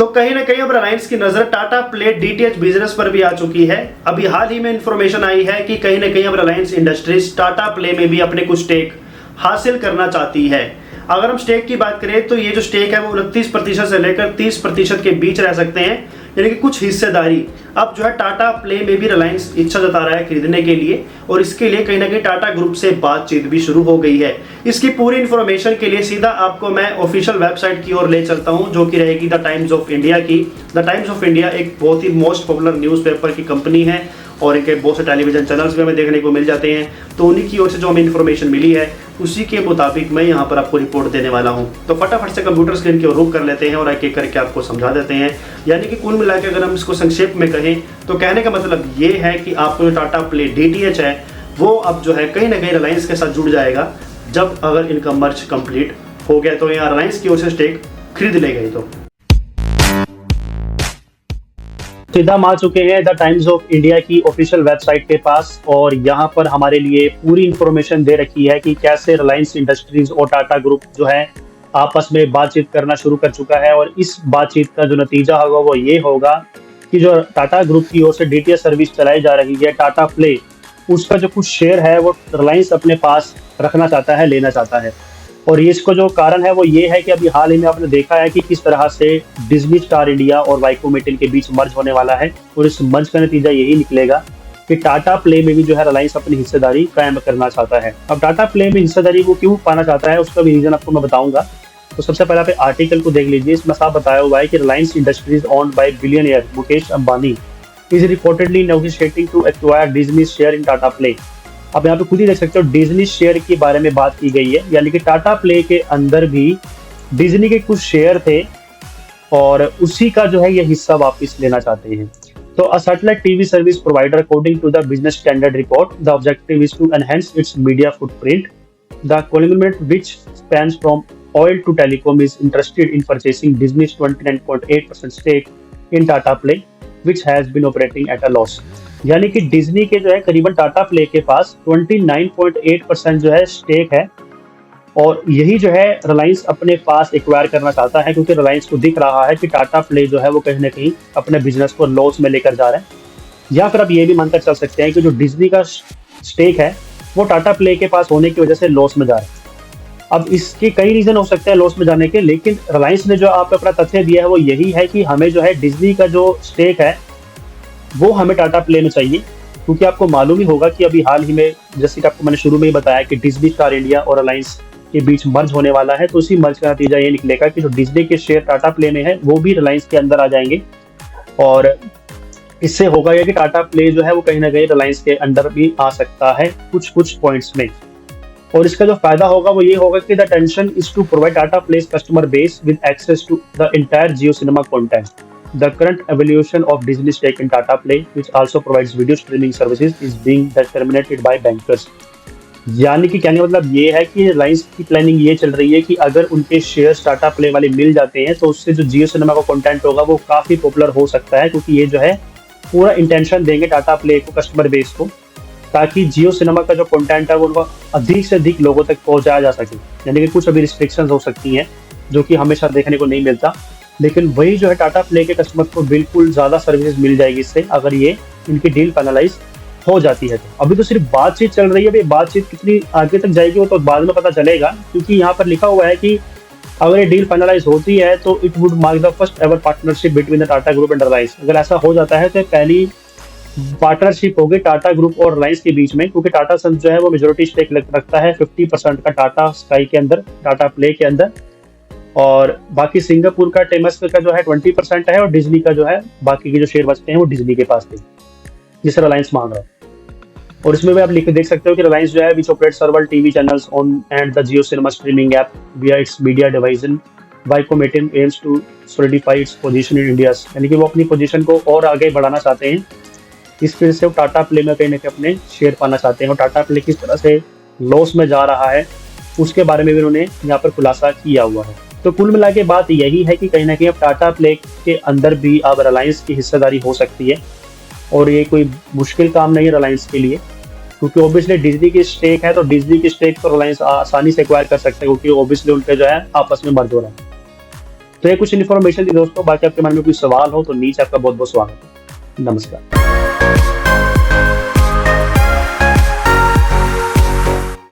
तो कहीं ना कहीं अब रिलायंस की नजर टाटा प्ले डीटीएच बिजनेस पर भी आ चुकी है। अभी हाल ही में इंफॉर्मेशन आई है कि कहीं ना कहीं अब रिलायंस इंडस्ट्रीज टाटा प्ले में भी अपने कुछ स्टेक हासिल करना चाहती है। अगर हम स्टेक की बात करें तो ये जो स्टेक है वो 29% से लेकर 30% के बीच रह सकते हैं, यानी कि कुछ हिस्सेदारी अब जो है टाटा प्ले में भी रिलायंस इच्छा जता रहा है खरीदने के लिए, और इसके लिए कहीं ना कहीं टाटा ग्रुप से बातचीत भी शुरू हो गई है। इसकी पूरी इन्फॉर्मेशन के लिए सीधा आपको मैं ऑफिशियल वेबसाइट की ओर ले चलता हूं, जो कि रहेगी द टाइम्स ऑफ इंडिया की। द टाइम्स ऑफ इंडिया एक बहुत ही मोस्ट पॉपुलर न्यूज़पेपर की कंपनी है और इनके बहुत से टेलीविजन चैनल्स भी हमें देखने को मिल जाते हैं। तो उन्हीं की ओर से जो हमें इन्फॉर्मेशन मिली है उसी के मुताबिक मैं यहाँ पर आपको रिपोर्ट देने वाला हूँ। तो फटाफट से कंप्यूटर स्क्रीन की ओर रुख कर लेते हैं और एक एक करके आपको समझा देते हैं। यानी कि कुल मिला के अगर हम इसको संक्षेप में कहें तो कहने का मतलब ये है कि आपको जो टाटा प्ले डीटीएच है वो अब जो है कहीं ना कहीं रिलायंस के साथ जुड़ जाएगा, जब अगर इनका मर्ज कंप्लीट हो गया तो यहाँ रिलायंस की ओर से स्टेक खरीद ले गई। तो सीधा हम आ चुके हैं द टाइम्स ऑफ इंडिया की ऑफिशियल वेबसाइट के पास, और यहाँ पर हमारे लिए पूरी इंफॉर्मेशन दे रखी है कि कैसे रिलायंस इंडस्ट्रीज और टाटा ग्रुप जो है आपस में बातचीत करना शुरू कर चुका है। और इस बातचीत का जो नतीजा होगा वो ये होगा कि जो टाटा ग्रुप की ओर से डीटीएच सर्विस चलाई जा रही है टाटा प्ले, उसका जो कुछ शेयर है वो रिलायंस अपने पास रखना चाहता है, लेना चाहता है। और ये इसको जो कारण है वो ये है कि अभी हाल ही में आपने देखा है कि किस तरह से डिज्नी स्टार इंडिया और वाइकोमेटिन के बीच मर्ज होने वाला है, और इस मर्ज का नतीजा यही निकलेगा कि टाटा प्ले में भी जो है रिलायंस अपनी हिस्सेदारी कायम करना चाहता है। अब टाटा प्ले में हिस्सेदारी वो क्यों पाना चाहता है उसका भी रीजन आपको मैं बताऊंगा। तो सबसे पहले आप आर्टिकल को देख लीजिए, इसमें साफ बताया हुआ है कि Reliance Industries owned by billionaire Mukesh Ambani is reportedly negotiating to acquire Disney share in Tata Play. अब यहाँ पे खुद ही देख सकते हो डिज्नी शेयर के बारे में बात की गई है, यानी कि टाटा प्ले के अंदर भी डिज्नी के कुछ शेयर थे और उसी का जो है ये हिस्सा वापस लेना चाहते हैं। तो a satellite TV service provider according to the Business Standard report the objective is to enhance its media footprint. The conglomerate which spans from oil to telecom is interested in purchasing Disney's 29.8% stake in Tata Play, which has been operating at a loss। यानी कि Disney के जो है करीबन Tata play के पास 29.8% जो है stake है, और यही जो है रिलायंस अपने पास एक्वायर करना चाहता है, क्योंकि रिलायंस को दिख रहा है कि टाटा प्ले जो है वो कहीं ना कहीं अपने बिजनेस को लॉस में लेकर जा रहा है। या फिर आप ये भी मानकर चल सकते हैं कि जो डिज्नी का स्टेक है वो टाटा प्ले के पास होने की वजह से लॉस में जा रहा है। अब इसके कई रीजन हो सकते हैं लॉस में जाने के, लेकिन रिलायंस ने जो आपको अपना तथ्य दिया है वो यही है कि हमें जो है डिज्नी का जो स्टेक है वो हमें टाटा प्ले में चाहिए, क्योंकि आपको मालूम ही होगा कि अभी हाल ही में जैसे कि आपको मैंने शुरू में ही बताया कि डिज्नी स्टार इंडिया और रिलायंस के बीच मर्ज होने वाला है। तो उसी मर्ज का नतीजा ये निकलेगा कि जो डिज्नी के शेयर टाटा प्ले में है वो भी रिलायंस के अंदर आ जाएंगे, और इससे होगा ये कि टाटा प्ले जो है वो कहीं ना कहीं रिलायंस के अंदर भी आ सकता है कुछ पॉइंट्स में। और इसका जो फायदा होगा वो ये होगा कि the tension is to provide Tata Play's customer base with access to the entire Jio cinema content. The current evaluation of Disney stake in Tata Play, which also provides video streaming services, is being determined by bankers। यानी कि कहने का मतलब ये है कि रिलायंस की planning ये चल रही है कि अगर उनके शेयर्स टाटा प्ले वाले मिल जाते हैं तो उससे जो जियो सिनेमा का कंटेंट होगा वो काफ़ी पॉपुलर हो सकता है, क्योंकि ये जो है पूरा इंटेंशन देंगे टाटा प्ले को, कस्टमर बेस को, ताकि जियो सिनेमा का जो कंटेंट है वो उनको अधिक से अधिक लोगों तक पहुँचाया जा सके। यानी कि कुछ अभी रिस्ट्रिक्शंस हो सकती हैं जो कि हमेशा देखने को नहीं मिलता, लेकिन वही जो है टाटा प्ले के कस्टमर को बिल्कुल ज़्यादा सर्विसेज मिल जाएगी इससे, अगर ये इनकी डील फाइनलाइज हो जाती है। तो अभी तो सिर्फ बातचीत चल रही है, भाई बातचीत कितनी आगे तक जाएगी वो तो बाद में पता चलेगा, क्योंकि यहाँ पर लिखा हुआ है कि अगर ये डील फाइनलाइज होती है तो it would mark the first ever partnership between the Tata group and Reliance. अगर ऐसा हो जाता है तो पहली पार्टनरशिप होगी टाटा ग्रुप और रिलायंस के बीच में, क्योंकि टाटा सन्स जो है वो मेजोरिटी स्टेक रखता है 50% का टाटा स्काई के अंदर, टाटा प्ले के अंदर, और बाकी सिंगापुर का टेमस्क का जो है 20% है, और डिज्नी का जो है बाकी के जो शेयर बचते हैं वो डिज्नी के पास थे, जिसे रिलायंस मांग रहा है। और इसमें भी आप लिख के देख सकते हो कि रिलायंस जो है which operate several TV channels on and the Jio cinema streaming app via its media division Viacom eighteen aims to solidify its position in India. यानी कि वो अपनी पोजीशन को और आगे बढ़ाना चाहते हैं, इस वजह से वो टाटा प्ले में कहीं ना कहीं अपने शेयर पाना चाहते हैं। और टाटा प्ले किस तरह से लॉस में जा रहा है उसके बारे में भी उन्होंने यहाँ पर खुलासा किया हुआ है। तो कुल मिला के बात यही है कि कहीं ना कहीं अब टाटा प्ले के अंदर भी अब रिलायंस की हिस्सेदारी हो सकती है, और ये कोई मुश्किल काम नहीं है रिलायंस के लिए, क्योंकि ऑब्वियसली डिज्नी की स्टेक है तो डिज्नी की स्टेक तो रिलायंस आसानी से एक्वायर कर सकते हैं, क्योंकि ऑब्वियसली उनके जो है आपस में मर्ज हो रहा है। तो ये कुछ इन्फॉर्मेशन थी दोस्तों, बाकी आपके मन में कोई सवाल हो तो नीचे आपका बहुत बहुत स्वागत है। नमस्कार।